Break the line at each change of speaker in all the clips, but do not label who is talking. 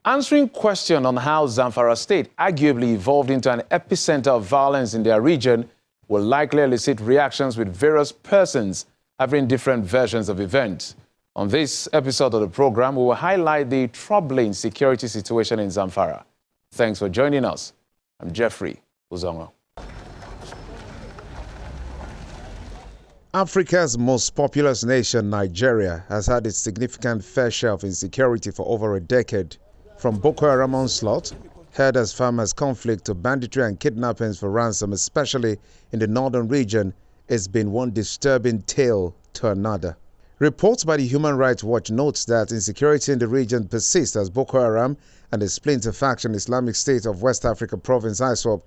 Answering question on how Zamfara State arguably evolved into an epicenter of violence in their region will likely elicit reactions with various persons having different versions of events. On this episode of the program, we will highlight the troubling security situation in Zamfara. Thanks for joining us. I'm Jeffrey Uzongo.
Africa's most populous nation, Nigeria, has had its significant fair share of insecurity for over a decade. From Boko Haram onslaught, herders-farmers conflict to banditry and kidnappings for ransom, especially in the northern region, it's been one disturbing tale to another. Reports by the Human Rights Watch notes that insecurity in the region persists as Boko Haram and the splinter faction Islamic State of West Africa province ISWAP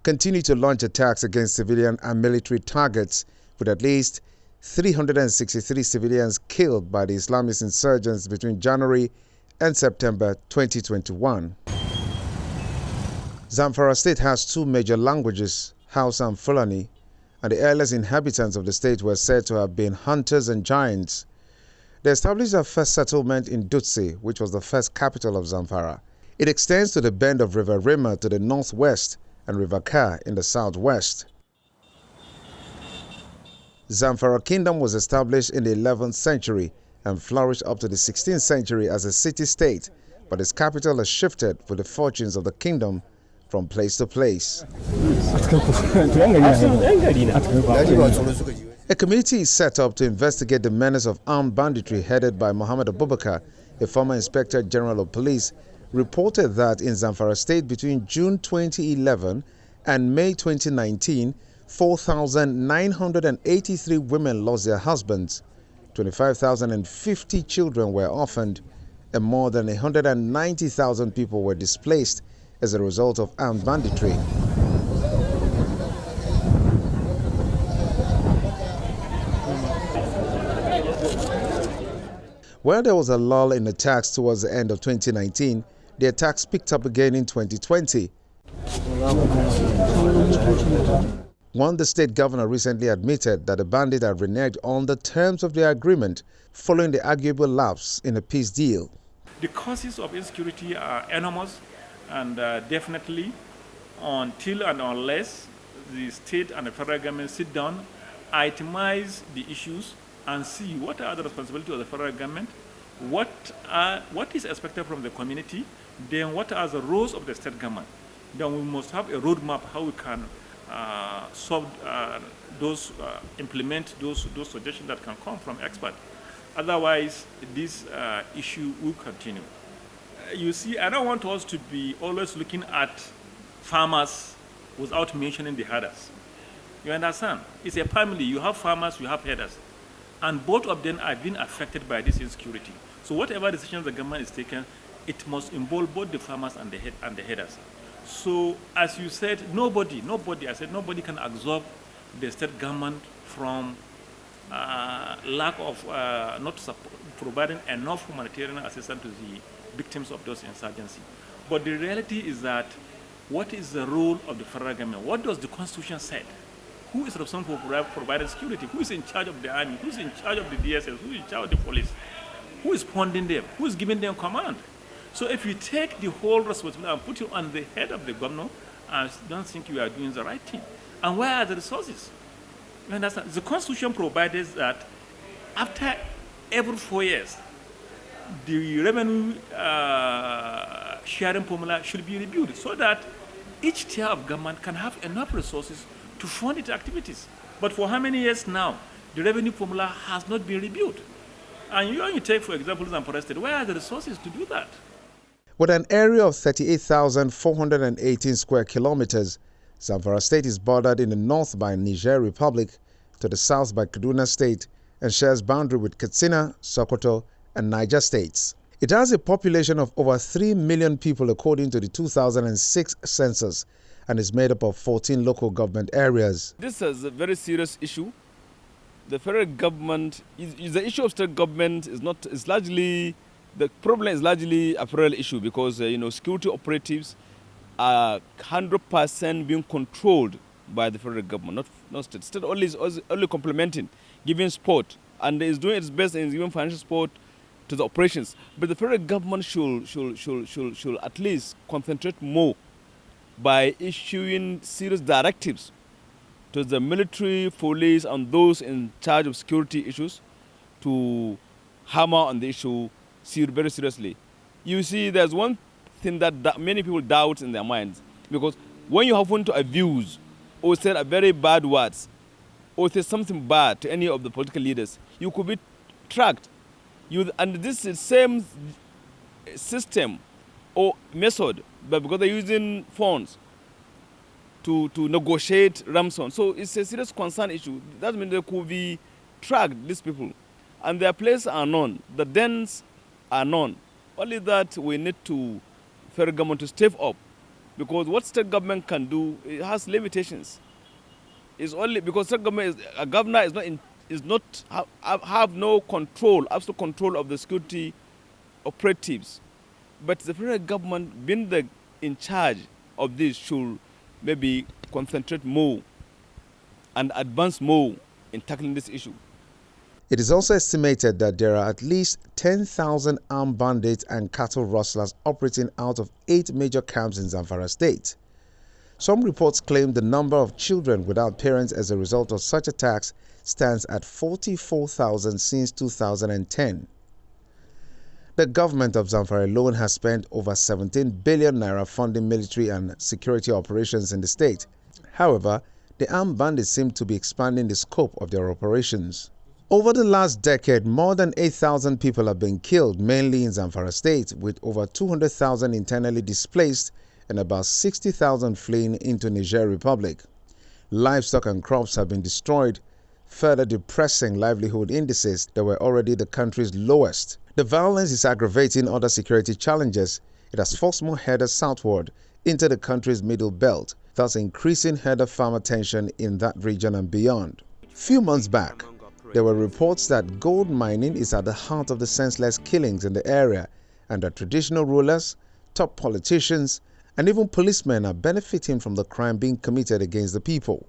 continue to launch attacks against civilian and military targets, with at least 363 civilians killed by the Islamist insurgents between January and September 2021. Zamfara State has two major languages, Hausa and Fulani, and the earliest inhabitants of the state were said to have been hunters and giants. They established their first settlement in Dutse, which was the first capital of Zamfara. It extends to the bend of River Rima to the northwest and River Kar in the southwest. Zamfara Kingdom was established in the 11th century and flourished up to the 16th century as a city-state, but its capital has shifted with the fortunes of the kingdom from place to place. A committee is set up to investigate the menace of armed banditry headed by Muhammad Abubakar, a former Inspector General of Police, reported that in Zamfara State between June 2011 and May 2019, 4,983 women lost their husbands, 25,050 children were orphaned, and more than 190,000 people were displaced as a result of armed banditry. While there was a lull in attacks towards the end of 2019, the attacks picked up again in 2020. The state governor recently admitted that the bandits had reneged on the terms of their agreement following the arguable lapse in a peace deal.
The causes of insecurity are enormous, and definitely until and unless the state and the federal government sit down, itemize the issues and see what are the responsibilities of the federal government, what is expected from the community, then what are the roles of the state government. Then we must have a roadmap how we can implement those suggestions that can come from experts. Otherwise, this issue will continue. You see, I don't want us to be always looking at farmers without mentioning the herders. You understand? It's a family. You have farmers, you have herders. And both of them are being affected by this insecurity. So whatever decisions the government is taking, it must involve both the farmers and the herders. So, as you said, nobody can absorb the state government from lack of not providing enough humanitarian assistance to the victims of those insurgencies. But the reality is that what is the role of the federal government? What does the Constitution say? Who is responsible for providing security? Who is in charge of the army? Who is in charge of the DSS? Who is in charge of the police? Who is funding them? Who is giving them command? So if you take the whole responsibility and put it on the head of the governor, I don't think you are doing the right thing. And where are the resources? You understand? The Constitution provides that after every 4 years, the revenue sharing formula should be reviewed so that each tier of government can have enough resources to fund its activities. But for how many years now, the revenue formula has not been reviewed? And you take, for example, Zamfara State, where are the resources to do that?
With an area of 38,418 square kilometers, Zamfara State is bordered in the north by Niger Republic, to the south by Kaduna State, and shares boundary with Katsina, Sokoto, and Niger states. It has a population of over 3 million people according to the 2006 census, and is made up of 14 local government areas.
This is a very serious issue. The federal government, the issue of state government the problem is largely a federal issue because, security operatives are 100% being controlled by the federal government, not state. State is only complementing, giving support, and is doing its best in giving financial support to the operations. But the federal government should at least concentrate more by issuing serious directives to the military, police, and those in charge of security issues to hammer on the issue very seriously. You see, there's one thing that many people doubt in their minds, because when you happen to abuse or say very bad words or say something bad to any of the political leaders, you could be tracked. And this is the same system or method, but because they're using phones to negotiate ransom. So it's a serious concern issue. That means they could be tracked, these people. And their places are known. The dens are known. Only that we need to federal government to step up, because what state government can do, it has limitations. It's only because state government a governor have no control, absolute control of the security operatives. But the federal government, being in charge of this, should maybe concentrate more and advance more in tackling this issue.
It is also estimated that there are at least 10,000 armed bandits and cattle rustlers operating out of 8 major camps in Zamfara state. Some reports claim the number of children without parents as a result of such attacks stands at 44,000 since 2010. The government of Zamfara alone has spent over 17 billion naira funding military and security operations in the state. However, the armed bandits seem to be expanding the scope of their operations. Over the last decade, more than 8,000 people have been killed, mainly in Zamfara state, with over 200,000 internally displaced and about 60,000 fleeing into Niger Republic. Livestock and crops have been destroyed, further depressing livelihood indices that were already the country's lowest. The violence is aggravating other security challenges. It has forced more herders southward into the country's middle belt, thus increasing herder farmer tension in that region and beyond. Few months back, there were reports that gold mining is at the heart of the senseless killings in the area, and that traditional rulers, top politicians, and even policemen are benefiting from the crime being committed against the people.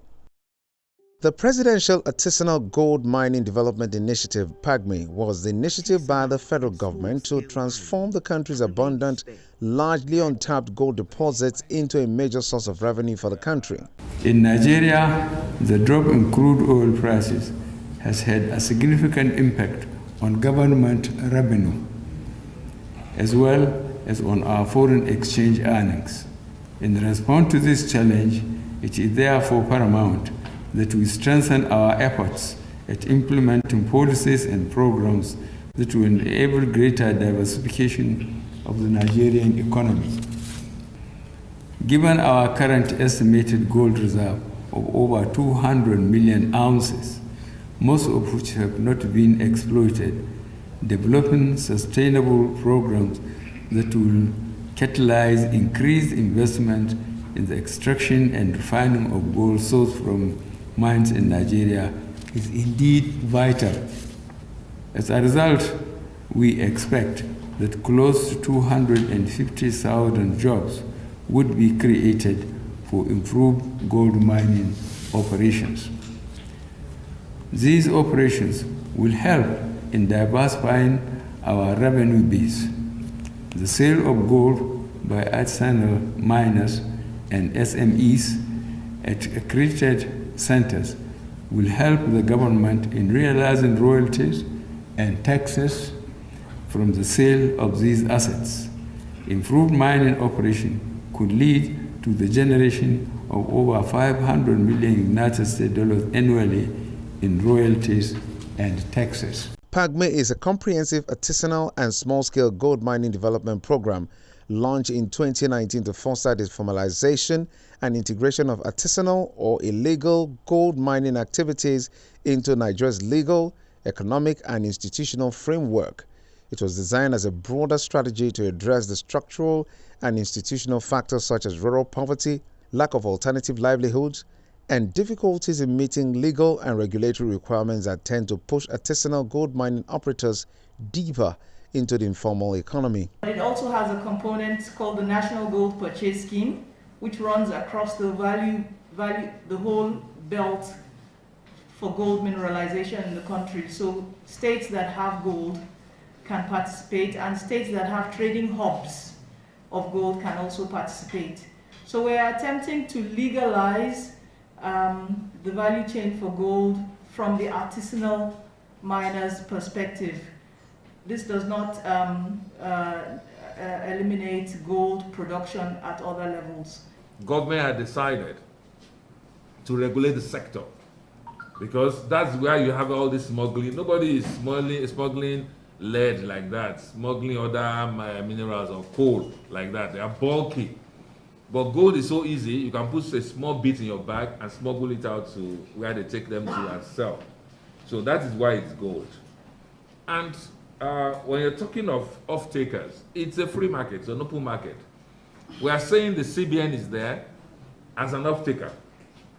The Presidential Artisanal Gold Mining Development Initiative, PAGMI, was the initiative by the federal government to transform the country's abundant, largely untapped gold deposits into a major source of revenue for the country.
In Nigeria, the drop in crude oil prices has had a significant impact on government revenue, as well as on our foreign exchange earnings. In response to this challenge, it is therefore paramount that we strengthen our efforts at implementing policies and programs that will enable greater diversification of the Nigerian economy. Given our current estimated gold reserve of over 200 million ounces, most of which have not been exploited, developing sustainable programs that will catalyze increased investment in the extraction and refining of gold sourced from mines in Nigeria is indeed vital. As a result, we expect that close to 250,000 jobs would be created for improved gold mining operations. These operations will help in diversifying our revenue base. The sale of gold by artisanal miners and SMEs at accredited centers will help the government in realizing royalties and taxes from the sale of these assets. Improved mining operation could lead to the generation of over 500 million United States dollars annually in royalties and taxes.
PAGMI is a comprehensive artisanal and small-scale gold mining development program launched in 2019 to foster the formalization and integration of artisanal or illegal gold mining activities into Nigeria's legal, economic, and institutional framework. It was designed as a broader strategy to address the structural and institutional factors such as rural poverty, lack of alternative livelihoods, and difficulties in meeting legal and regulatory requirements that tend to push artisanal gold mining operators deeper into the informal economy.
It also has a component called the National Gold Purchase Scheme, which runs across the the whole belt for gold mineralization in the country. So states that have gold can participate, and states that have trading hubs of gold can also participate. So we are attempting to legalize the value chain for gold from the artisanal miners' perspective. This does not eliminate gold production at other levels.
Government had decided to regulate the sector because that's where you have all this smuggling. Nobody is smuggling lead like that, smuggling other minerals or coal like that. They are bulky. But gold is so easy, you can put a small bit in your bag and smuggle it out to where they take them to and sell. So that is why it's gold. And when you're talking of off-takers, it's a free market, it's an open market. We are saying the CBN is there as an off-taker,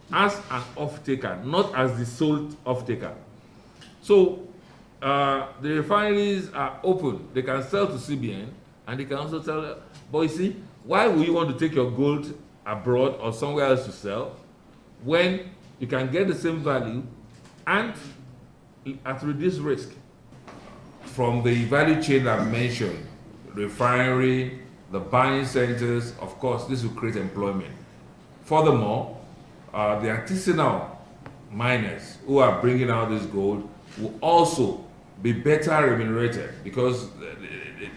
not as the sole off-taker. So the refineries are open. They can sell to CBN, and they can also tell, but you see, why would you want to take your gold abroad or somewhere else to sell when you can get the same value and at reduced risk? From the value chain I've mentioned, refinery, the buying centers, of course, this will create employment. Furthermore, the artisanal miners who are bringing out this gold will also be better remunerated because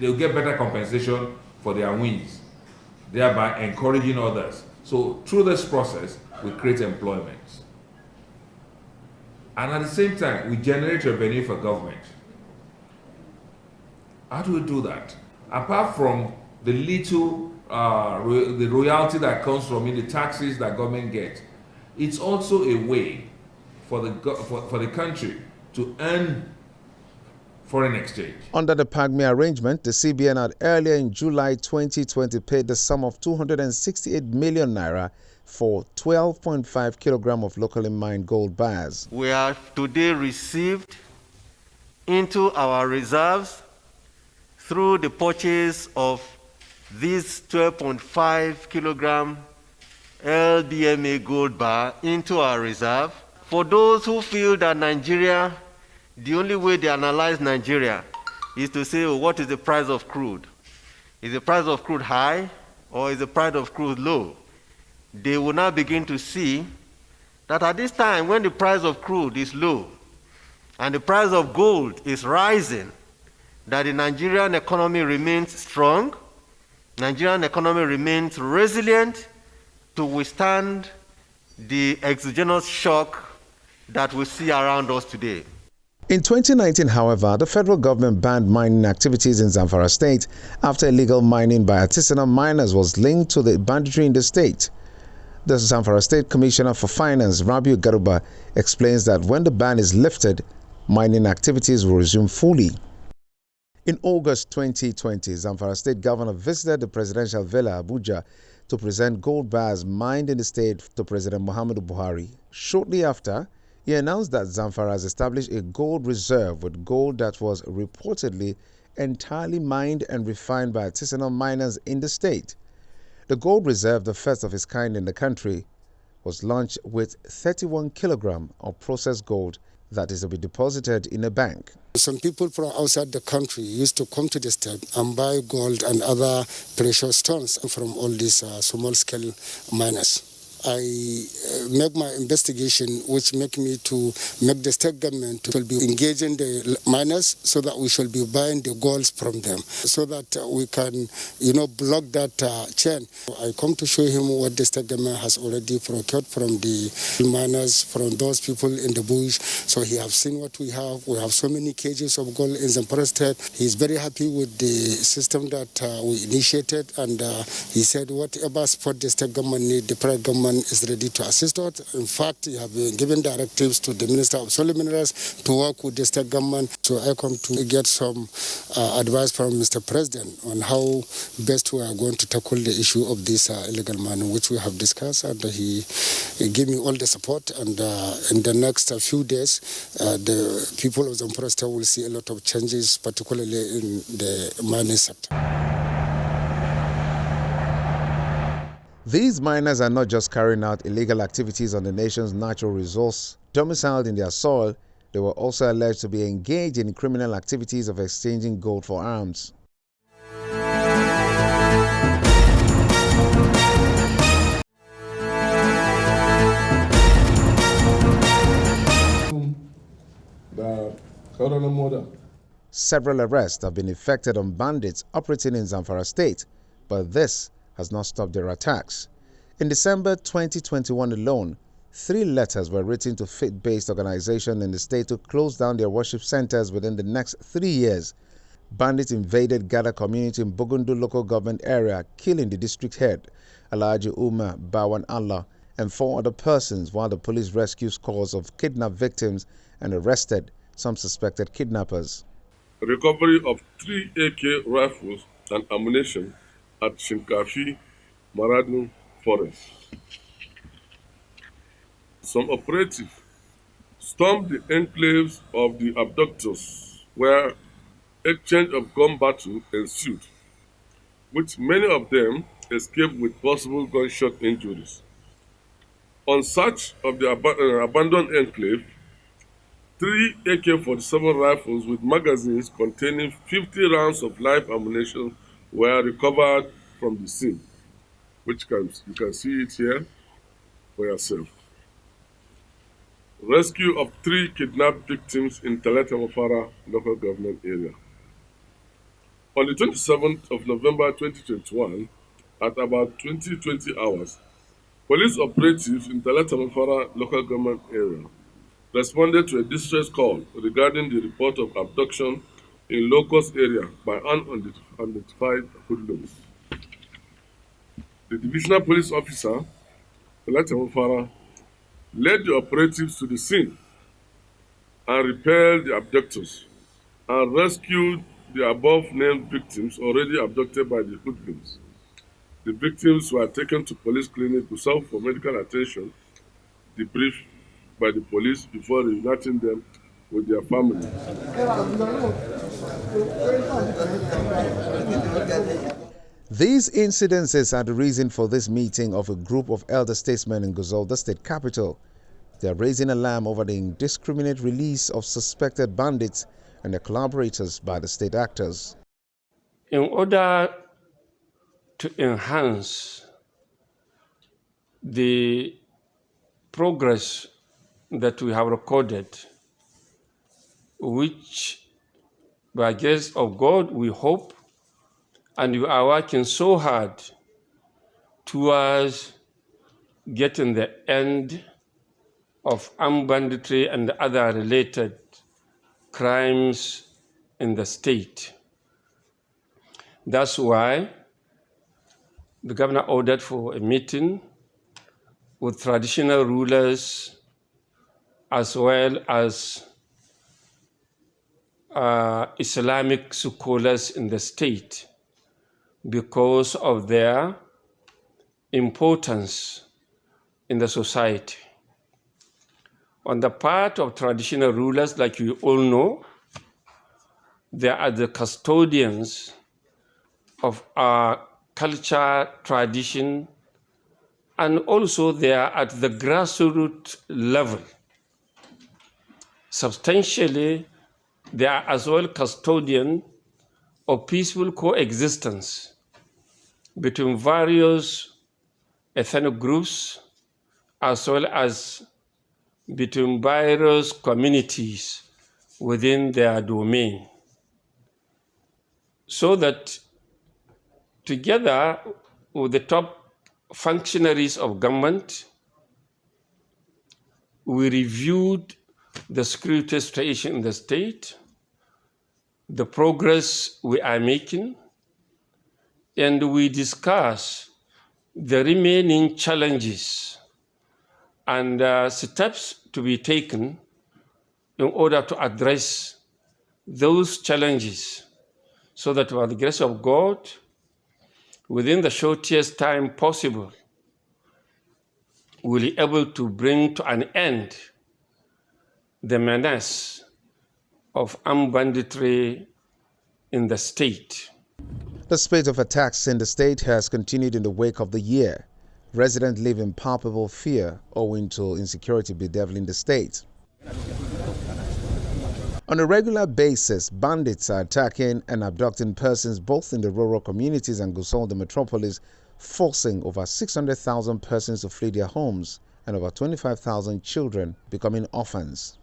they'll get better compensation for their wins, thereby encouraging others. So through this process, we create employment. And at the same time, we generate revenue for government. How do we do that? Apart from the little, the royalty that comes from it, the taxes that government gets, it's also a way for the country to earn foreign exchange.
Under the PAGME arrangement, the CBN had earlier in July 2020 paid the sum of 268 million naira for 12.5 kilograms of locally mined gold bars.
We have today received into our reserves through the purchase of this 12.5 kilogram LBMA gold bar into our reserve. For those who feel that Nigeria, the only way they analyze Nigeria is to say, oh, what is the price of crude? Is the price of crude high or is the price of crude low? They will now begin to see that at this time when the price of crude is low and the price of gold is rising, that the Nigerian economy remains strong, Nigerian economy remains resilient to withstand the exogenous shock that we see around us today.
In 2019, however, the federal government banned mining activities in Zamfara state after illegal mining by artisanal miners was linked to the banditry in the state. The Zamfara State Commissioner for Finance, Rabiu Garuba, explains that when the ban is lifted, mining activities will resume fully. In August 2020, Zamfara State Governor visited the presidential villa, Abuja, to present gold bars mined in the state to President Muhammadu Buhari. Shortly after, he announced that Zamfara has established a gold reserve with gold that was reportedly entirely mined and refined by artisanal miners in the state. The gold reserve, the first of its kind in the country, was launched with 31 kilograms of processed gold that is to be deposited in a bank.
Some people from outside the country used to come to the state and buy gold and other precious stones from all these small-scale miners. I make my investigation, which make me to make the state government to be engaging the miners so that we shall be buying the golds from them, so that we can, block that chain. I come to show him what the state government has already procured from the miners, from those people in the bush. So he have seen what we have. We have so many cages of gold in Zamfara state. He's very happy with the system that we initiated, and he said whatever support the state government need, the private government is ready to assist us. In fact, he have been given directives to the Minister of Solid Minerals to work with the state government. So I come to get some advice from Mr. President on how best we are going to tackle the issue of this illegal mining, which we have discussed, and he gave me all the support. And in the next few days, the people of Zamfara State will see a lot of changes, particularly in the mining sector.
These miners are not just carrying out illegal activities on the nation's natural resource domiciled in their soil, They were also alleged to be engaged in criminal activities of exchanging gold for arms. Several arrests have been effected on bandits operating in Zamfara state, but this has not stopped their attacks. In December 2021 alone, 3 letters were written to faith-based organizations in the state to close down their worship centers within the next 3 years. Bandits invaded Gada community in Bugundu local government area, killing the district head, Alhaji Umar Bawan Allah, and 4 other persons, while the police rescued scores of kidnapped victims and arrested some suspected kidnappers.
Recovery of 3 AK rifles and ammunition at Shinkafi, Maradun Forest. Some operatives stormed the enclaves of the abductors, where exchange of gun battle ensued, with many of them escaped with possible gunshot injuries. On search of the abandoned enclave, 3 AK-47 rifles with magazines containing 50 rounds of live ammunition were recovered from the scene, which you can see it here for yourself. Rescue of 3 kidnapped victims in Zamfara local government area. On the 27th of November 2021, at about 20 hours, police operatives in Zamfara local government area responded to a distress call regarding the report of abduction in Locust area by unidentified hoodlums. The divisional police officer, Zamfara, led the operatives to the scene and repelled the abductors and rescued the above-named victims already abducted by the hoodlums. The victims were taken to police clinic to serve for medical attention, debriefed by the police before reuniting them with their families.
These incidences are the reason for this meeting of a group of elder statesmen in Gusau, the state capital. They are raising alarm over the indiscriminate release of suspected bandits and their collaborators by the state actors.
In order to enhance the progress that we have recorded, which by grace of God we hope, and we are working so hard towards getting the end of armed banditry and other related crimes in the state. That's why the governor ordered for a meeting with traditional rulers as well as Islamic scholars in the state, because of their importance in the society. On the part of traditional rulers, like you all know, they are the custodians of our culture, tradition, and also they are at the grassroots level. Substantially, they are as well custodian of peaceful coexistence between various ethnic groups as well as between various communities within their domain. So that together with the top functionaries of government, we reviewed the security situation in the state, the progress we are making, and we discuss the remaining challenges and steps to be taken in order to address those challenges, so that by the grace of God, within the shortest time possible, we'll be able to bring to an end the menace of armed banditry in the state.
The spate of attacks in the state has continued in the wake of the year. Residents live in palpable fear owing to insecurity bedeviling the state. On a regular basis, bandits are attacking and abducting persons both in the rural communities and Gusau, the metropolis, forcing over 600,000 persons to flee their homes and over 25,000 children becoming orphans.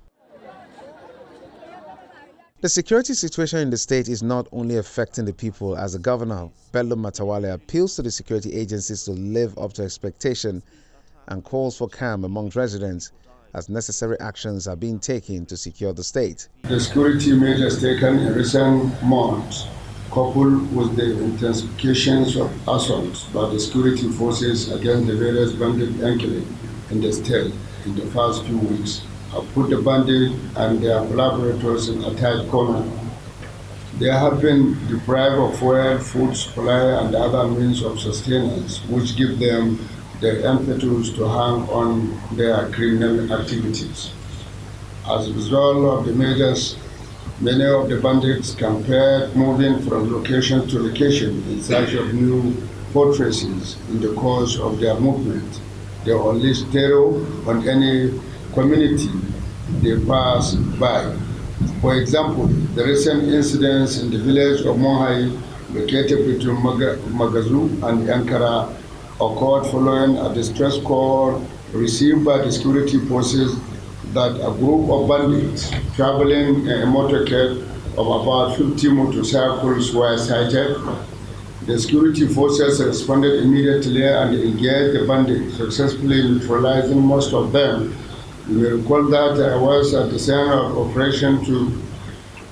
The security situation in the state is not only affecting the people, as the governor, Bello Matawale, appeals to the security agencies to live up to expectation and calls for calm among residents as necessary actions are being taken to secure the state.
The security measures taken in recent months, coupled with the intensifications of assaults by the security forces against the various bandit enclaves in the state in the past few weeks, have put the bandits and their collaborators in a tight corner. They have been deprived of fuel, food supply, and other means of sustenance, which give them the impetus to hang on their criminal activities. As a result of the measures, many of the bandits compared moving from location to location in search of new fortresses in the course of their movement. They unleash terror on any community they pass by. For example, the recent incidents in the village of Mohai, located between Magazu and Ankara, occurred following a distress call received by the security forces that a group of bandits traveling in a motorcade of about 50 motorcycles were sighted. The security forces responded immediately and engaged the bandits, successfully neutralizing most of them. You may recall that I was at the center of operation to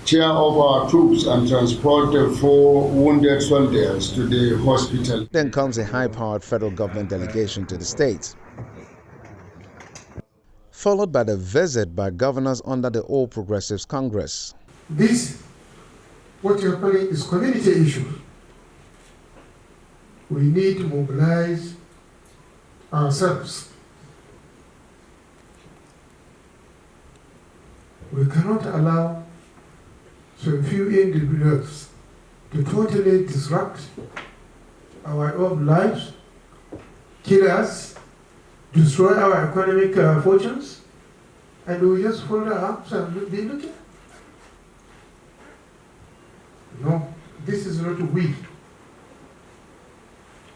cheer up our troops and transport the 4 wounded soldiers to the hospital.
Then comes a high-powered federal government delegation to the state, followed by the visit by governors under the All Progressives Congress.
This, what you're calling, is community issue. We need to mobilize ourselves. We cannot allow some few individuals to totally disrupt our own lives, kill us, destroy our economic fortunes, and we just fold our arms and be looking. No, this is not we.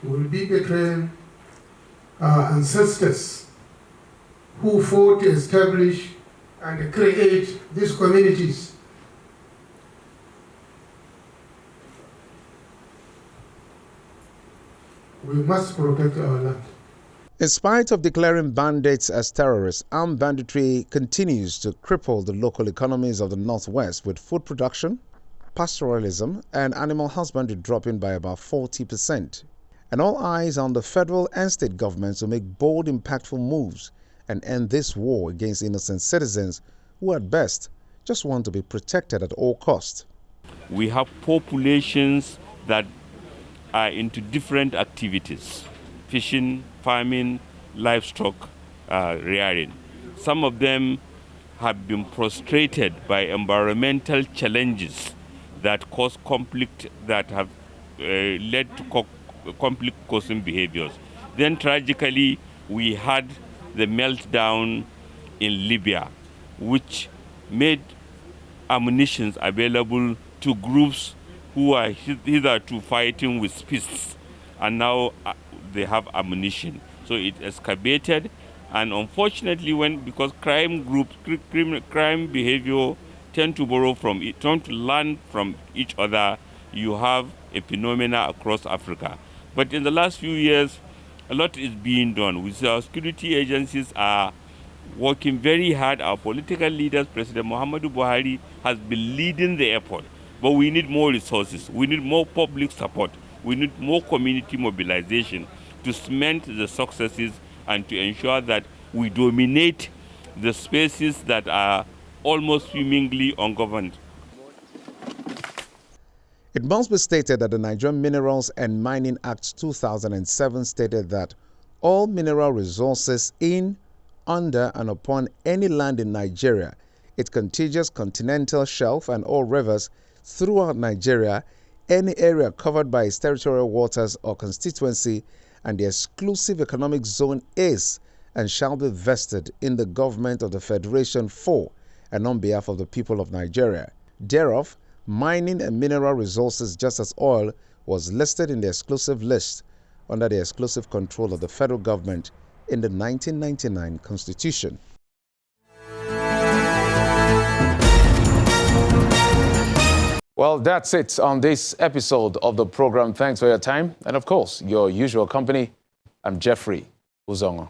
We will be betraying our ancestors who fought to establish and create these communities. We must protect our land.
In spite of declaring bandits as terrorists, armed banditry continues to cripple the local economies of the Northwest, with food production, pastoralism, and animal husbandry dropping by about 40%. And all eyes on the federal and state governments to make bold, impactful moves and end this war against innocent citizens who at best just want to be protected at all costs.
We have populations that are into different activities: fishing, farming, livestock rearing. Some of them have been frustrated by environmental challenges that cause conflict, that have led to conflict-causing behaviors. Then tragically, we had the meltdown in Libya, which made ammunition available to groups who are hitherto fighting with fists, and now they have ammunition. So it escalated, and unfortunately, because crime behavior tend to learn from each other, you have a phenomena across Africa. But in the last few years, a lot is being done. We see our security agencies are working very hard. Our political leaders, President Muhammadu Buhari, has been leading the effort. But we need more resources. We need more public support. We need more community mobilization to cement the successes and to ensure that we dominate the spaces that are almost seemingly ungoverned.
It must be stated that the Nigerian Minerals and Mining Act 2007 stated that all mineral resources in, under, and upon any land in Nigeria, its contiguous continental shelf, and all rivers throughout Nigeria, any area covered by its territorial waters or constituency, and the exclusive economic zone is and shall be vested in the government of the Federation for and on behalf of the people of Nigeria. Thereof, mining and mineral resources, just as oil, was listed in the exclusive list under the exclusive control of the federal government in the 1999 Constitution.
Well, that's it on this episode of the program. Thanks for your time and, of course, your usual company. I'm Jeffrey Uzongo.